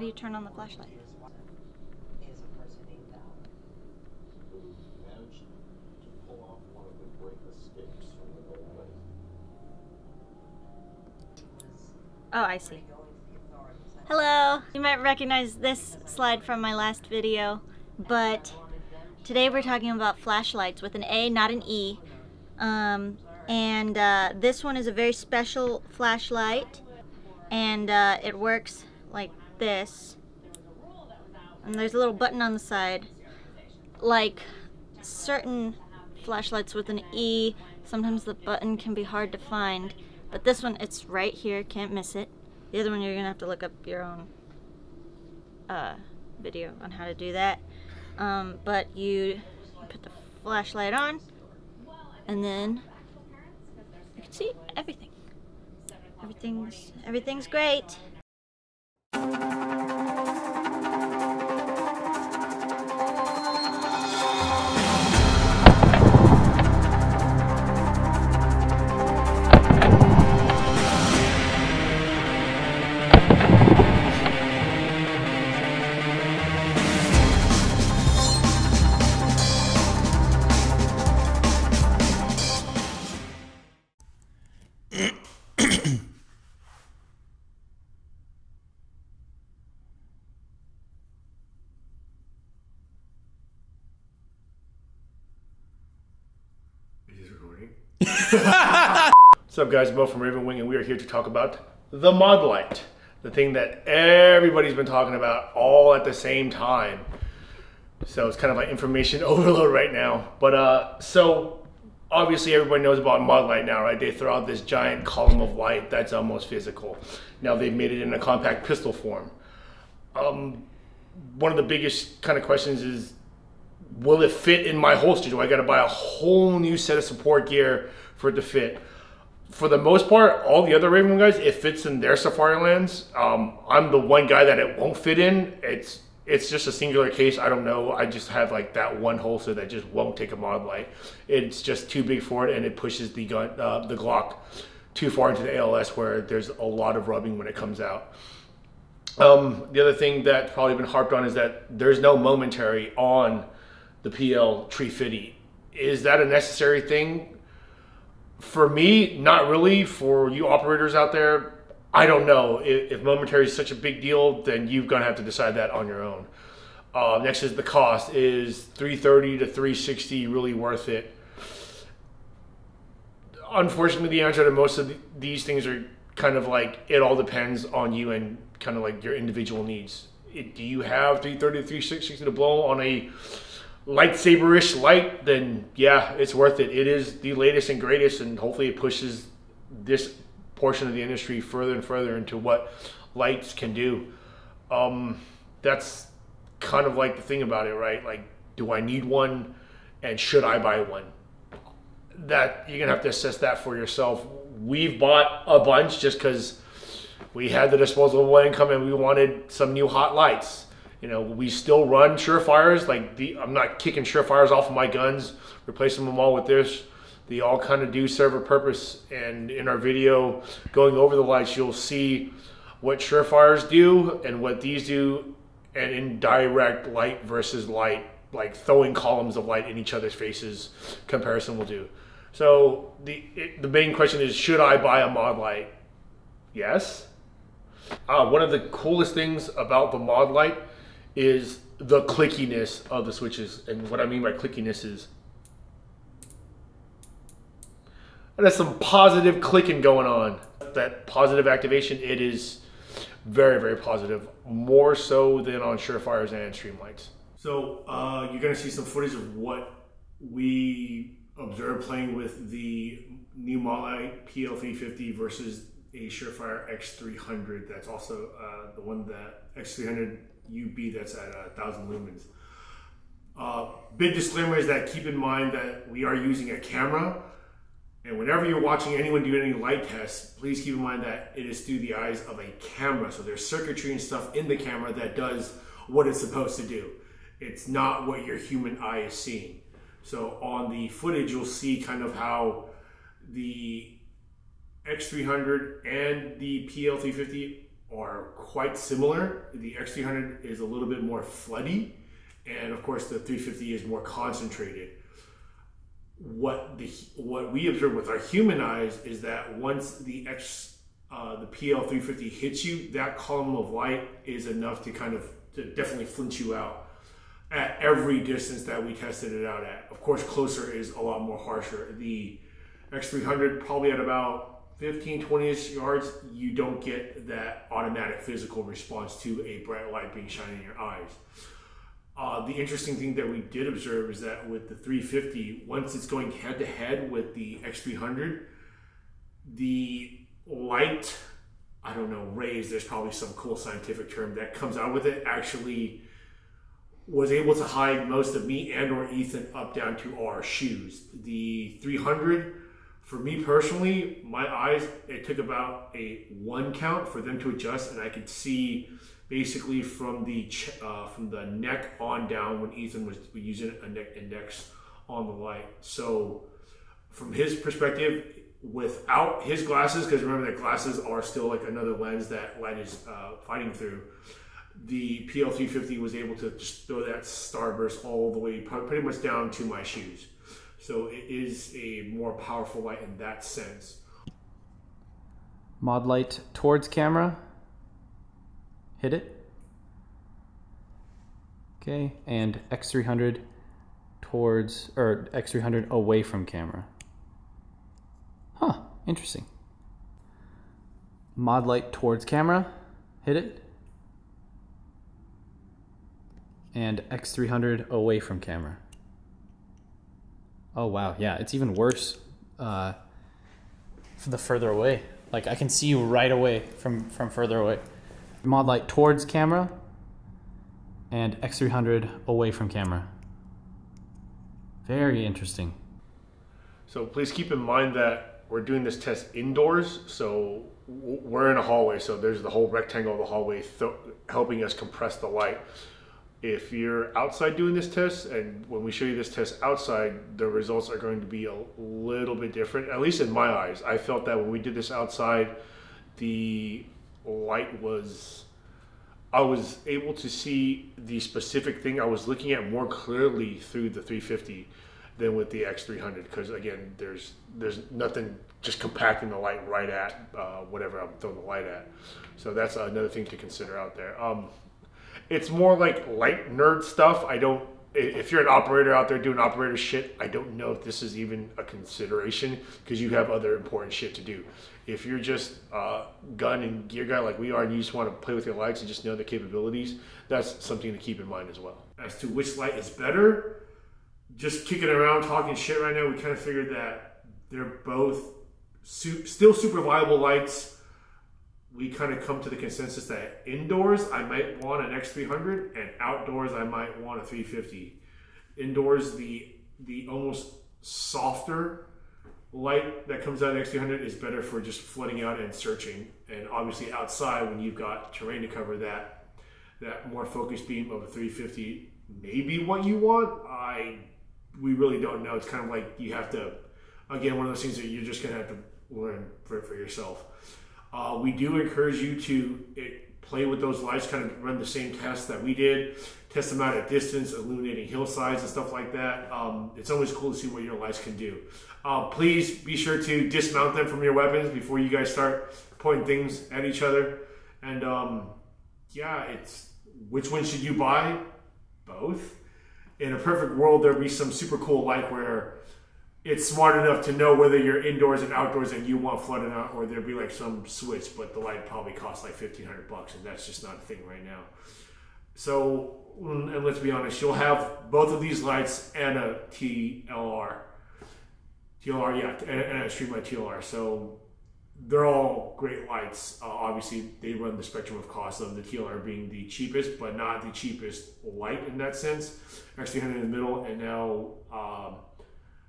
you turn on the flashlight? Oh, I see. Hello! You might recognize this slide from my last video, but today we're talking about flashlights with an A, not an E. This one is a very special flashlight, and it works like this. And there's a little button on the side. Like certain flashlights with an E, sometimes the button can be hard to find. But this one, it's right here, can't miss it. The other one, you're gonna have to look up your own video on how to do that. But you put the flashlight on, and then you can see everything. Everything's great. What's up, guys? Mo from Raven Wing, and we are here to talk about the Modlite, the thing that everybody's been talking about all at the same time. So it's kind of like information overload right now. But so obviously everybody knows about Modlite now, right? They throw out this giant column of light that's almost physical. Now they've made it in a compact pistol form. One of the biggest kind of questions is, will it fit in my holster? Do I got to buy a whole new set of support gear for it to fit? For the most part, all the other Raven guys, it fits in their safari lands. I'm the one guy that it won't fit in. It's just a singular case. I don't know. I just have like that one holster that just won't take a Modlite. It's just too big for it, and it pushes the gun, the Glock, too far into the ALS where there's a lot of rubbing when it comes out. The other thing that's probably been harped on is that there's no momentary on the PL350. Is that a necessary thing? For me, not really. For you operators out there, I don't know. If momentary is such a big deal, then you're gonna have to decide that on your own. Next is the cost. Is $330 to $360 really worth it? Unfortunately, the answer to most of these things are kind of like, it all depends on you and kind of like your individual needs. Do you have $330 to $360 to blow on a lightsaber-ish light? Then yeah, it's worth it. It is the latest and greatest, and hopefully it pushes this portion of the industry further and further into what lights can do. That's kind of like the thing about it, right? Like, do I need one, and should I buy one? That you're gonna have to assess that for yourself. We've bought a bunch just because we had the disposable income and we wanted some new hot lights. You know, we still run Surefires. Like, I'm not kicking Surefires off of my guns, replacing them all with this. They all kind of do serve a purpose. And in our video going over the lights, you'll see what Surefires do and what these do, and in direct light versus light, like throwing columns of light in each other's faces comparison will do. So the main question is, should I buy a Modlite? Yes. One of the coolest things about the Modlite is the clickiness of the switches. And what I mean by clickiness is, there's some positive clicking going on. That positive activation, it is very, very positive. More so than on Surefires and Streamlights. So you're gonna see some footage of what we observed playing with the new Modlite PL350 versus a Surefire X300. That's also the one that X300 UB that's at 1,000 lumens. Big disclaimer is that keep in mind that we are using a camera, and whenever you're watching anyone do any light tests, please keep in mind that it is through the eyes of a camera. So there's circuitry and stuff in the camera that does what it's supposed to do. It's not what your human eye is seeing. So on the footage, you'll see kind of how the X300 and the PL350 are quite similar. The X300 is a little bit more floody, and of course the 350 is more concentrated. What we observe with our human eyes is that once the PL350 hits you, that column of light is enough to definitely flinch you out at every distance that we tested it out at. Of course, closer is a lot more harsher. The X300, probably at about 15, 20-ish yards, you don't get that automatic physical response to a bright light being shined in your eyes. The interesting thing that we did observe is that with the 350, once it's going head to head with the X300, the light, I don't know, rays, there's probably some cool scientific term that comes out with it, actually was able to hide most of me and or Ethan up down to our shoes. The 300, for me personally, my eyes, it took about a 1 count for them to adjust, and I could see basically from the neck on down when Ethan was using a neck index on the light. So from his perspective, without his glasses, because remember that glasses are still like another lens that light is fighting through, the PL350 was able to just throw that starburst all the way pretty much down to my shoes. So it is a more powerful light in that sense. Modlite towards camera. Hit it. Okay, and X300 towards, or X300 away from camera. Huh, interesting. Modlite towards camera. Hit it. And X300 away from camera. Oh wow, yeah, it's even worse for the further away. Like I can see you right away from further away. Modlite towards camera and X300 away from camera. Very interesting. So please keep in mind that we're doing this test indoors, so we're in a hallway, so there's the whole rectangle of the hallway helping us compress the light. If you're outside doing this test, and when we show you this test outside, the results are going to be a little bit different, at least in my eyes. I felt that when we did this outside, the light was, I was able to see the specific thing I was looking at more clearly through the 350 than with the X300, because again, there's nothing just compacting the light right at whatever I'm throwing the light at. So that's another thing to consider out there. It's more like light nerd stuff. If you're an operator out there doing operator shit, I don't know if this is even a consideration, because you have other important shit to do. If you're just a gun and gear guy like we are, and you just want to play with your lights and just know the capabilities, that's something to keep in mind as well. As to which light is better, just kicking around talking shit right now, we kind of figured that they're both still super viable lights. We kind of come to the consensus that indoors I might want an X300, and outdoors I might want a 350. Indoors, the almost softer light that comes out of the X300 is better for just flooding out and searching. And obviously outside, when you've got terrain to cover, that more focused beam of a 350 may be what you want. We really don't know. It's kind of like you have to, again, one of those things that you're just gonna have to learn for yourself. We do encourage you to play with those lights, kind of run the same tests that we did, test them out at distance, illuminating hillsides and stuff like that. It's always cool to see what your lights can do. Please be sure to dismount them from your weapons before you guys start pointing things at each other. And yeah, it's which one should you buy? Both. In a perfect world, there'd be some super cool light where it's smart enough to know whether you're indoors and outdoors and you want flooded out, or there'd be like some switch, but the light probably costs like $1,500, and that's just not a thing right now. So, and let's be honest, you'll have both of these lights and a TLR, yeah, and a Streamlight TLR. So they're all great lights. Obviously, they run the spectrum of cost of the TLR being the cheapest, but not the cheapest light in that sense. X300 in the middle, and now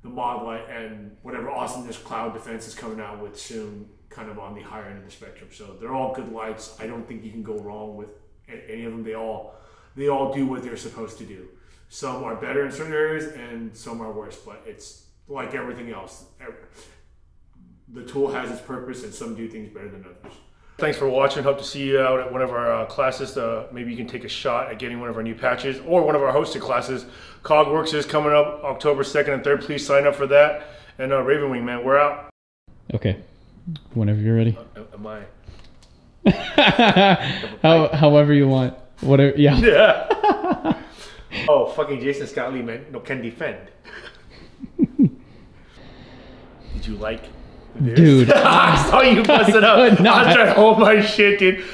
the Modlite and whatever awesomeness Cloud Defense is coming out with soon, kind of on the higher end of the spectrum. So they're all good lights. I don't think you can go wrong with any of them. They all do what they're supposed to do. Some are better in certain areas and some are worse, but it's like everything else. The tool has its purpose, and some do things better than others. Thanks for watching. Hope to see you out at one of our classes. Maybe you can take a shot at getting one of our new patches or one of our hosted classes. Cogworks is coming up October 2nd and 3rd. Please sign up for that. And Ravenwing, man, we're out. Okay. Whenever you're ready. Am I? However you want. Whatever. Yeah. Yeah. Oh, fucking Jason Scott Lee, man. No can defend. Did you like this? Dude. I saw you bust it up. I was not. trying to hold my shit, dude.